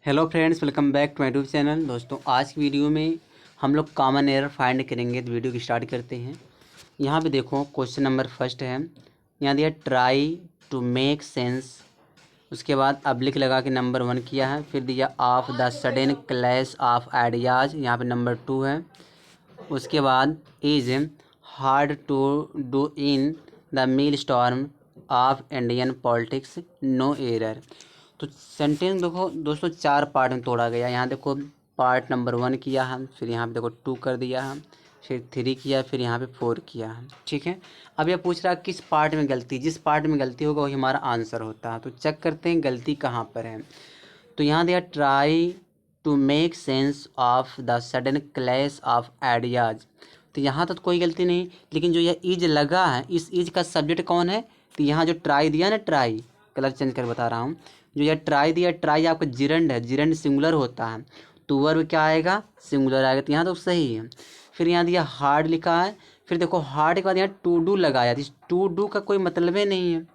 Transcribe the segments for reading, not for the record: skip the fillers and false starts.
Hello friends, welcome back to my YouTube channel. दोस्तों, आज की वीडियो में हम लोग कॉमन एरर फाइंड करेंगे। तो वीडियो की स्टार्ट करते हैं। यहाँ पे देखो, क्वेश्चन नंबर फर्स्ट है। यहाँ दिया ट्राई टू मेक सेंस, उसके बाद अब्लिक लगा के नंबर 1 किया है। फिर दिया of the sudden clash of ideas, यहाँ पे नंबर 2 है। उसके बाद is hard to do in the maelstrom of Indian politics, no error. तो सेंटेंस देखो दोस्तों, 4 पार्ट में तोड़ा गया। यहाँ देखो पार्ट नंबर 1 किया हम, फिर यहाँ पे देखो 2 कर दिया हम, फिर 3 किया, फिर यहाँ पे 4 किया हम। ठीक है। अब यह पूछ रहा है किस पार्ट में गलती, जिस पार्ट में गलती होगा वही हमारा आंसर होता है। तो चेक करते हैं गलती कहाँ पर है। तो यहाँ दिया try to make sense of the sudden clash of ideas. तो यहाँ तो कोई गलती नहीं, लेकिन जो यह इज लगा है, इस इज का सब्जेक्ट कौन है? तो यहाँ जो ट्राई दिया ना, ट्राई कलर चेंज कर बता रहा हूँ। जो यह ट्राई दिया, ट्राई आपका जिरंड है, जिरंड सिंगुलर होता है, तो वर्ब क्या आएगा? सिंगुलर आएगा। तो यहाँ तो सही है। फिर यहाँ दिया हार्ड लिखा है, फिर देखो हार्ड के बाद यहाँ टू डू लगाया। इस टू डू का कोई मतलब ही नहीं है।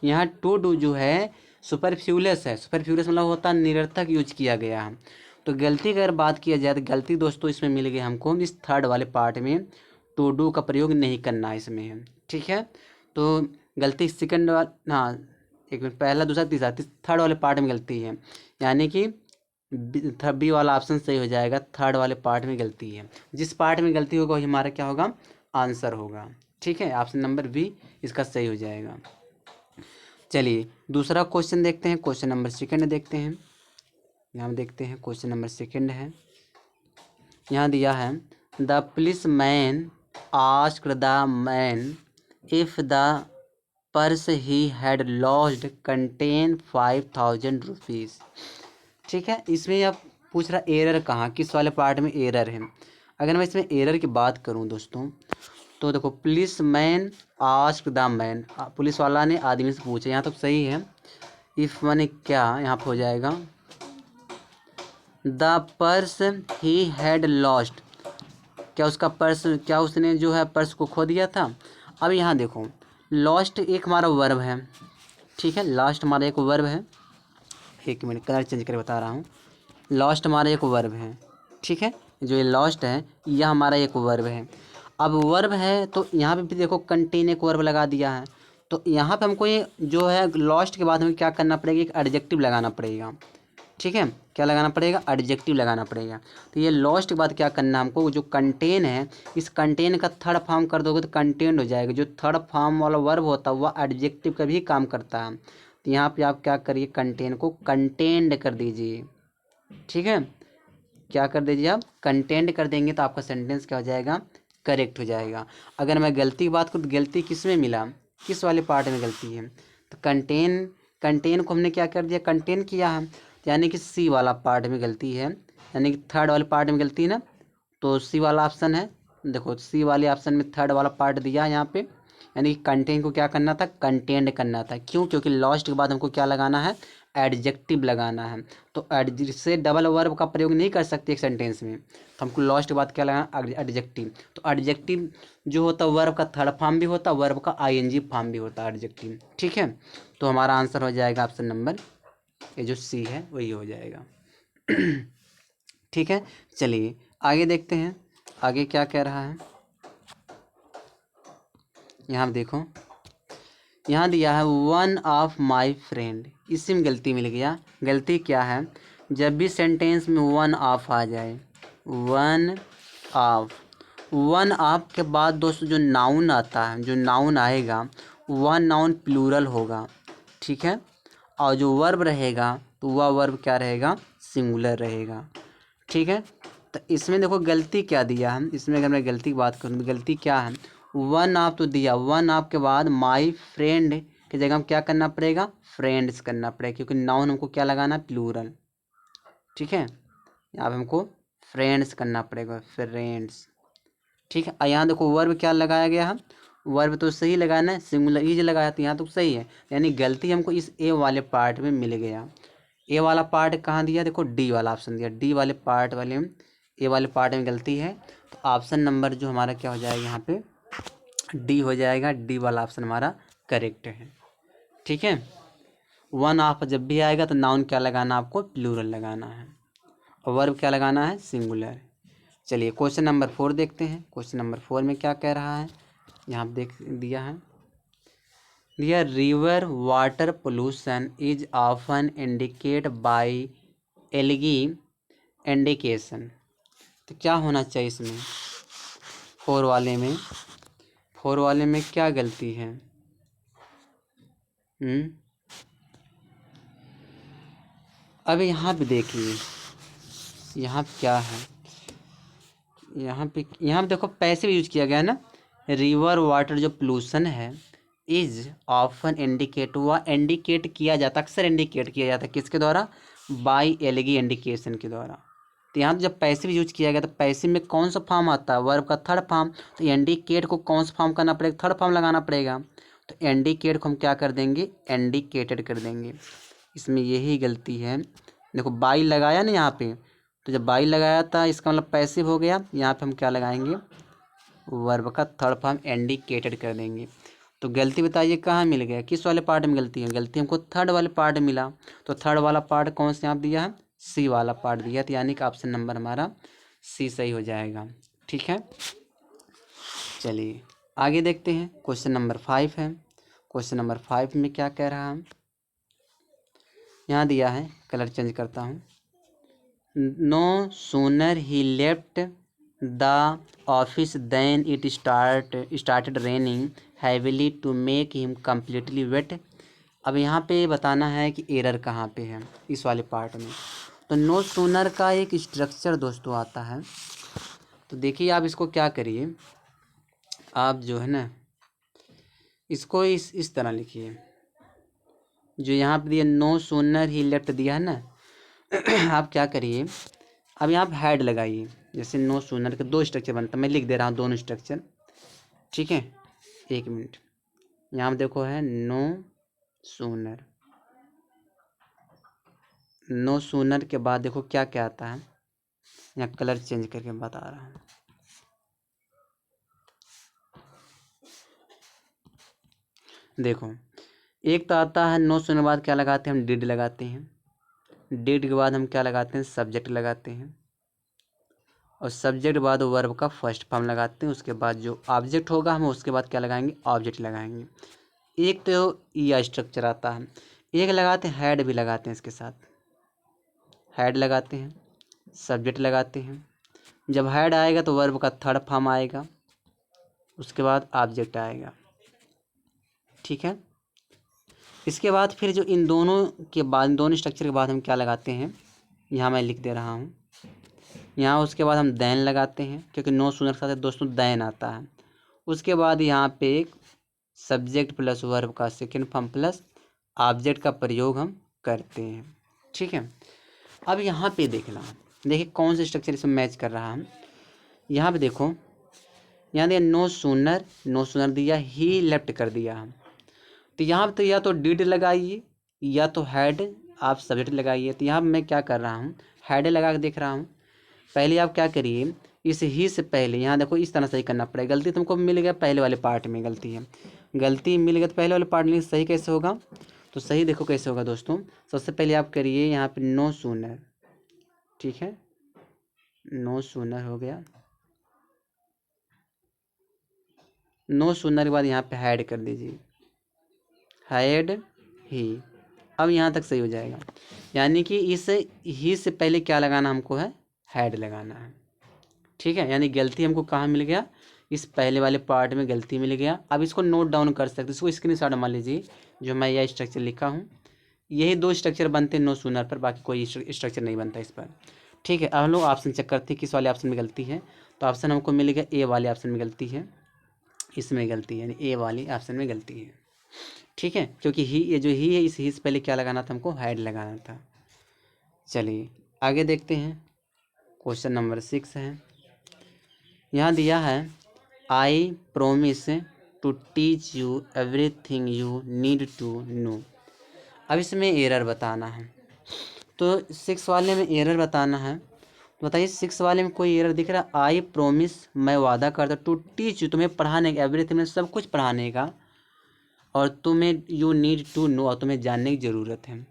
यहाँ टू डू जो है सुपरफ्यूलस है। सुपरफ्यूलस मतलब होता है निरर्थक यूज किया गया है। तो गलती की अगर बात किया जाए तो गलती दोस्तों इसमें मिल गई हमको, इस थर्ड वाले पार्ट में टू डू का प्रयोग नहीं करना है इसमें है। ठीक है। तो गलती सेकंड वाला, हाँ एक मिनट, पहला दूसरा तीसरा थर्ड वाले पार्ट में गलती है, यानी कि बी वाला ऑप्शन सही हो जाएगा। थर्ड वाले पार्ट में गलती है, जिस पार्ट में गलती होगा वही हमारा क्या होगा? आंसर होगा। ठीक है, ऑप्शन नंबर बी इसका सही हो जाएगा। चलिए दूसरा क्वेश्चन देखते हैं। क्वेश्चन नंबर सेकंड देखते हैं। यहाँ देखते हैं क्वेश्चन नंबर सेकंड है। यहाँ दिया है the police man asked the man if the purse he had lost contain 5000 rupees. ठीक है। इसमें आप पूछ रहा एरर कहाँ, किस वाले पार्ट में एरर है। अगर मैं इसमें एरर की बात करूँ दोस्तों, तो देखो police man asked the man, police वाला ने आदमी से पूछा, यहाँ तो सही है। इफ मैंने क्या यहाँ पर हो जाएगा, the purse he had lost, क्या उसका पर्स, क्या उसने जो है पर्स को खो दिया था। अब यहाँ देखो लॉस्ट एक हमारा वर्ब है। ठीक है, लास्ट हमारा एक वर्ब है। एक मिनट कलर चेंज कर बता रहा हूँ। लॉस्ट हमारा एक वर्ब है। ठीक है, जो ये लॉस्ट है यह हमारा एक वर्ब है। अब वर्ब है तो यहाँ पे भी देखो कंटेन एक वर्ब लगा दिया है। तो यहाँ पे हमको ये जो है लॉस्ट के बाद हमें क्या करना पड़ेगा? एक एडजेक्टिव लगाना पड़ेगा। ठीक है, क्या लगाना पड़ेगा? एडजेक्टिव लगाना पड़ेगा। तो ये लॉस्ट के बाद क्या करना है हमको? जो कंटेन है, इस कंटेन का थर्ड फॉर्म कर दोगे तो कंटेंट हो जाएगा। जो थर्ड फॉर्म वाला वर्ब होता है वह एडजेक्टिव का भी काम करता है। तो यहाँ पे आप क्या करिए, कंटेन को कंटेंड कर दीजिए। ठीक है, क्या कर दीजिए आप? कंटेंट कर देंगे तो आपका सेंटेंस क्या हो जाएगा? करेक्ट हो जाएगा। अगर मैं गलती की बात करूँ तो गलती किस में मिला, किस वाले पार्ट में गलती है? तो कंटेन, कंटेन को हमने क्या कर दिया? कंटेन किया है, यानी कि सी वाला पार्ट में गलती है, यानी कि थर्ड वाले पार्ट में गलती है ना। तो सी वाला ऑप्शन है। देखो सी वाले ऑप्शन में थर्ड वाला पार्ट दिया है यहाँ पे, यानी कि कंटेन को क्या करना था? कंटेंट करना था। क्यों? क्योंकि लॉस्ट के बाद हमको क्या लगाना है? एडजेक्टिव लगाना है। तो से डबल वर्ब का प्रयोग नहीं कर सकते एक सेंटेंस में, तो हमको लास्ट के बाद क्या लगाना? एडजेक्टिव। तो एडजेक्टिव जो होता है वर्ब का थर्ड फॉर्म भी होता है, वर्ब का आईएनजी फॉर्म भी होता है एडजेक्टिव। ठीक है, तो हमारा आंसर हो जाएगा ऑप्शन नंबर ये जो सी है वही हो जाएगा। ठीक है, चलिए आगे देखते हैं आगे क्या कह रहा है। यहाँ देखो, यहाँ दिया है वन ऑफ माई फ्रेंड, इसी में गलती मिल गया। गलती क्या है? जब भी सेंटेंस में वन ऑफ आ जाए, वन ऑफ, वन ऑफ के बाद दोस्तों जो नाउन आता है, जो नाउन आएगा वह नाउन प्लूरल होगा। ठीक है, और जो वर्ब रहेगा तो वह वर्ब क्या रहेगा? सिंगुलर रहेगा। ठीक है, तो इसमें देखो गलती क्या दिया है। इसमें अगर मैं गलती की बात करूँ तो गलती क्या है? वन आप तो दिया, वन आप के बाद माई फ्रेंड की जगह हम क्या करना पड़ेगा? फ्रेंड्स करना पड़ेगा, क्योंकि नाउन हमको क्या लगाना? प्लूरल। ठीक है, यहाँ पे हमको फ्रेंड्स करना पड़ेगा, फ्रेंड्स। ठीक है, यहाँ देखो वर्ब क्या लगाया गया है? वर्ब तो सही लगाना है, सिंगुलर इज लगाया, तो यहाँ तो सही है। यानी गलती हमको इस ए वाले पार्ट में मिल गया। ए वाला पार्ट कहाँ दिया? देखो डी वाला ऑप्शन दिया, डी वाले पार्ट वाले में, ए वाले पार्ट में गलती है। तो ऑप्शन नंबर जो हमारा क्या हो जाएगा यहाँ पे? डी हो जाएगा। डी वाला ऑप्शन हमारा करेक्ट है। ठीक है, वन ऑफ जब भी आएगा तो नाउन क्या लगाना, आपको प्लूरल लगाना है, और वर्ब क्या लगाना है, सिंगुलर। चलिए क्वेश्चन नंबर 4 देखते हैं। क्वेश्चन नंबर 4 में क्या कह रहा है, यहाँ पे देख दिया है, दिया river water pollution is often indicate bye algae indication. तो क्या होना चाहिए इसमें, 4 वाले में, 4 वाले में क्या गलती है? अब यहाँ पे देखिए, यहाँ पे क्या है, यहाँ पे देखो पैसिव यूज किया गया है ना। रिवर वाटर जो पोल्यूशन है, इज ऑफन इंडिकेट, हुआ इंडिकेट किया जाता, अक्सर इंडिकेट किया जाता है किसके द्वारा, बाय एलगी इंडिकेशन के द्वारा। तो यहाँ जब पैसिव यूज किया गया तो पैसिव में कौन सा फॉर्म आता है, वर्ब का थर्ड फॉर्म। तो इंडिकेट को कौन सा फॉर्म करना पड़ेगा, थर्ड फॉर्म लगाना पड़ेगा। तो इंडिकेट को हम क्या कर देंगे, इंडिकेटेड कर देंगे। इसमें यही गलती है। देखो बाई लगाया ना यहाँ पे, तो जब बाई लगाया था इसका मतलब पैसिव हो गया। यहाँ पे हम क्या लगाएंगे, वर्ब का थर्ड फॉर्म इंडिकेटेड कर देंगे। तो गलती बताइए कहाँ मिल गया, किस वाले पार्ट में गलती है, गलती हमको थर्ड वाले पार्ट में मिला। तो थर्ड वाला पार्ट कौन से यहाँ दिया है, सी वाला पार्ट दिया। तो यानी कि ऑप्शन नंबर हमारा सी सही हो जाएगा। ठीक है, चलिए आगे देखते हैं। क्वेश्चन नंबर 5 है। क्वेश्चन नंबर 5 में क्या कह रहा है, यहाँ दिया है, कलर चेंज करता हूँ। No sooner he left the office than it started raining heavily to make him completely wet. अब यहाँ पे बताना है कि एरर कहाँ पे है इस वाले पार्ट में। तो नो सूनर का एक स्ट्रक्चर दोस्तों आता है। तो देखिए आप इसको क्या करिए, आप जो है ना इसको इस तरह लिखिए, जो यहाँ पे दिया नो सूनर ही लेफ्ट दिया है ना आप क्या करिए, अब यहाँ पे हेड लगाइए। जैसे नो सूनर के 2 स्ट्रक्चर बनता है, मैं लिख दे रहा हूँ दोनों स्ट्रक्चर। ठीक है, 1 मिनट। यहाँ पे देखो है नो सूनर, नो सूनर के बाद देखो क्या क्या आता है, यहाँ कलर चेंज करके बता रहा हूँ। देखो एक तो आता है नो सूनर के बाद क्या लगाते हैं, हम डिड लगाते हैं। डिड के बाद हम क्या लगाते हैं, सब्जेक्ट लगाते हैं। और सब्जेक्ट बाद वर्ब का फर्स्ट फॉर्म लगाते हैं। उसके बाद जो ऑब्जेक्ट होगा हम उसके बाद क्या लगाएंगे, ऑब्जेक्ट लगाएंगे। एक तो यह स्ट्रक्चर आता है। एक लगाते हैं हेड भी लगाते हैं, इसके साथ हेड लगाते हैं, सब्जेक्ट लगाते हैं। जब हेड आएगा तो वर्ब का थर्ड फॉर्म आएगा, उसके बाद ऑब्जेक्ट आएगा। ठीक है, इसके बाद फिर जो इन दोनों के बाद, इन दोनों स्ट्रक्चर के बाद हम क्या लगाते हैं, यहाँ मैं लिख दे रहा हूँ। यहाँ उसके बाद हम दैन लगाते हैं, क्योंकि नो सूनर के साथ दोस्तों दैन आता है। उसके बाद यहाँ पे एक सब्जेक्ट प्लस वर्ब का सेकेंड फॉर्म प्लस ऑब्जेक्ट का प्रयोग हम करते हैं। ठीक है, अब यहाँ पे देखना, देखिए कौन सा स्ट्रक्चर इसमें मैच कर रहा है। यहाँ पे देखो, यहाँ दिया नो सूनर, नो सूनर दिया, ही लेफ्ट कर दिया हम। तो यहाँ पे तो या तो डिड लगाइए या तो हेड आप सब्जेक्ट लगाइए। तो यहाँ मैं क्या कर रहा हूँ, हेड लगा के देख रहा हूँ। पहले आप क्या करिए, इस ही से पहले यहाँ देखो इस तरह सही करना पड़ेगा। गलती तुमको मिल गया पहले वाले पार्ट में, गलती है, गलती मिल गया तो पहले वाले पार्ट में सही कैसे होगा, तो सही देखो कैसे होगा दोस्तों। सबसे पहले आप करिए यहाँ पे नो सूनर। ठीक है, नो सूनर हो गया, नो सूनर के बाद यहाँ पे हेड कर दीजिए, हेड ही। अब यहाँ तक सही हो जाएगा। यानी कि इस ही से पहले क्या लगाना हमको है, हेड लगाना है। ठीक है, यानी गलती हमको कहाँ मिल गया, इस पहले वाले पार्ट में गलती मिल गया। अब इसको नोट डाउन कर सकते, इसको स्क्रीनशॉट मान लीजिए, जो मैं यह स्ट्रक्चर लिखा हूँ। यही 2 स्ट्रक्चर बनते हैं नो सूनर पर, बाकी कोई स्ट्रक्चर नहीं बनता इस पर। ठीक है, अब हम लोग ऑप्शन चेक करते हैं किस वाले ऑप्शन में गलती है। तो ऑप्शन हमको मिल गया ए वाले ऑप्शन में गलती है, इसमें गलती है, यानी ए वाली ऑप्शन में गलती है। ठीक है, क्योंकि ही, ये जो ही है, इस ही से पहले क्या लगाना था हमको, हेड लगाना था। चलिए आगे देखते हैं। क्वेश्चन नंबर 6 है। यहाँ दिया है I promise to teach you everything you need to know. अब इसमें एरर बताना है। तो 6 वाले में एरर बताना है। तो बताइए 6 वाले में कोई एरर दिख रहा है, आई प्रोमिस मैं वादा करता, टू टीच यू तुम्हें पढ़ाने का, एवरीथिंग में सब कुछ पढ़ाने का, और तुम्हें यू नीड टू नो, और तुम्हें जानने की ज़रूरत है।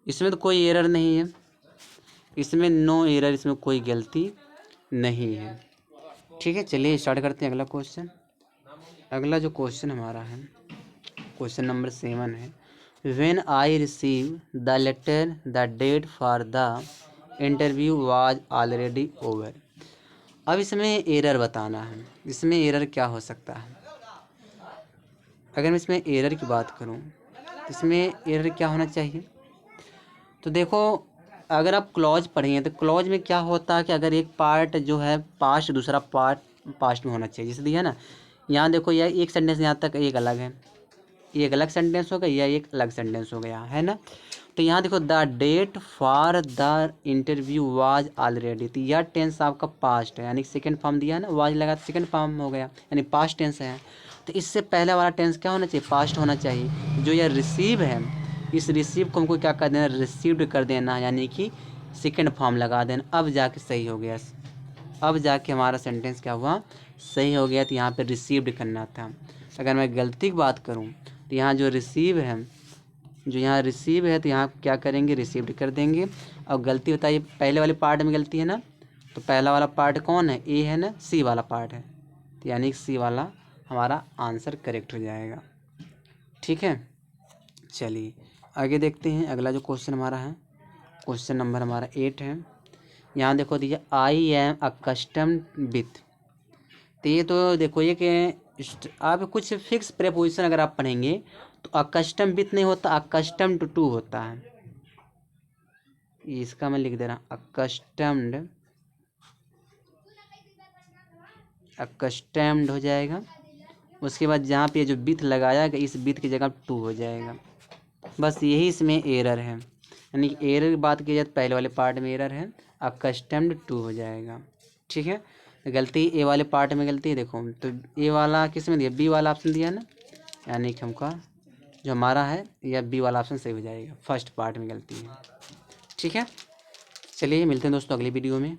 इसमें तो कोई एरर नहीं है, इसमें नो एरर, इसमें कोई गलती नहीं है। ठीक है, चलिए स्टार्ट करते हैं अगला क्वेश्चन। अगला जो क्वेश्चन हमारा है, क्वेश्चन नंबर 7 है, when I receive the letter the date for the interview was already over. अब इसमें एरर बताना है, इसमें एरर क्या हो सकता है। अगर मैं इसमें एरर की बात करूं तो इसमें एरर क्या होना चाहिए। तो देखो, अगर आप क्लॉज पढ़ेंगे तो क्लॉज में क्या होता है कि अगर एक पार्ट जो है पास्ट, दूसरा पार्ट पास्ट में होना चाहिए। जैसे दिया ना, यहाँ देखो, यह एक सेंटेंस यहाँ तक एक अलग है, ये एक अलग सेंटेंस हो गया, यह एक अलग सेंटेंस हो गया, है ना। तो यहाँ देखो, the date for the interview was already, तो यह टेंस आपका पास्ट है, यानी सेकंड फॉर्म दिया है ना, वाज लगा तो सेकंड फॉर्म हो गया, यानी पास्ट टेंस है। तो इससे पहले वाला टेंस क्या होना चाहिए, पास्ट होना चाहिए। जो यह रिसीव है, इस रिसीव को हमको क्या कर देना, रिसीव्ड कर देना, यानी कि सेकंड फॉर्म लगा देना। अब जाके सही हो गया, अब जाके हमारा सेंटेंस क्या हुआ, सही हो गया। तो यहाँ पे रिसीव्ड करना था। अगर मैं गलती की बात करूँ तो यहाँ जो रिसीव है, जो यहाँ रिसीव है, तो यहाँ क्या करेंगे, रिसीव्ड कर देंगे। और गलती बताइए, पहले वाले पार्ट में गलती है ना, तो पहला वाला पार्ट कौन है, ए है ना, सी वाला पार्ट है, तो यानी सी वाला हमारा आंसर करेक्ट हो जाएगा। ठीक है, चलिए आगे देखते हैं। अगला जो क्वेश्चन हमारा है, क्वेश्चन नंबर हमारा 8 है। यहाँ देखो दीजिए, आई एम अकस्टम्ड विथ। तो ये तो देखो, ये कि आप कुछ फिक्स प्रेपोजिशन अगर आप पढ़ेंगे तो अकस्टम विथ नहीं होता, अकस्टम टू होता है। इसका मैं लिख दे रहा हूँ, अकस्टम्ड, अकस्टम्ड हो जाएगा। उसके बाद जहाँ पे जो विथ लगाया गया, इस विथ की जगह टू हो जाएगा। बस यही इसमें एरर है, यानी कि एरर की बात की जाए तो पहले वाले पार्ट में एरर है, अकस्टम्ड टू हो जाएगा। ठीक है, तो गलती ए वाले पार्ट में गलती है। देखो, तो ए वाला किस में दिया, बी वाला ऑप्शन दिया ना, यानी कि हमका जो हमारा है या बी वाला ऑप्शन सही हो जाएगा, फर्स्ट पार्ट में गलती है। ठीक है, चलिए मिलते हैं दोस्तों अगली वीडियो में।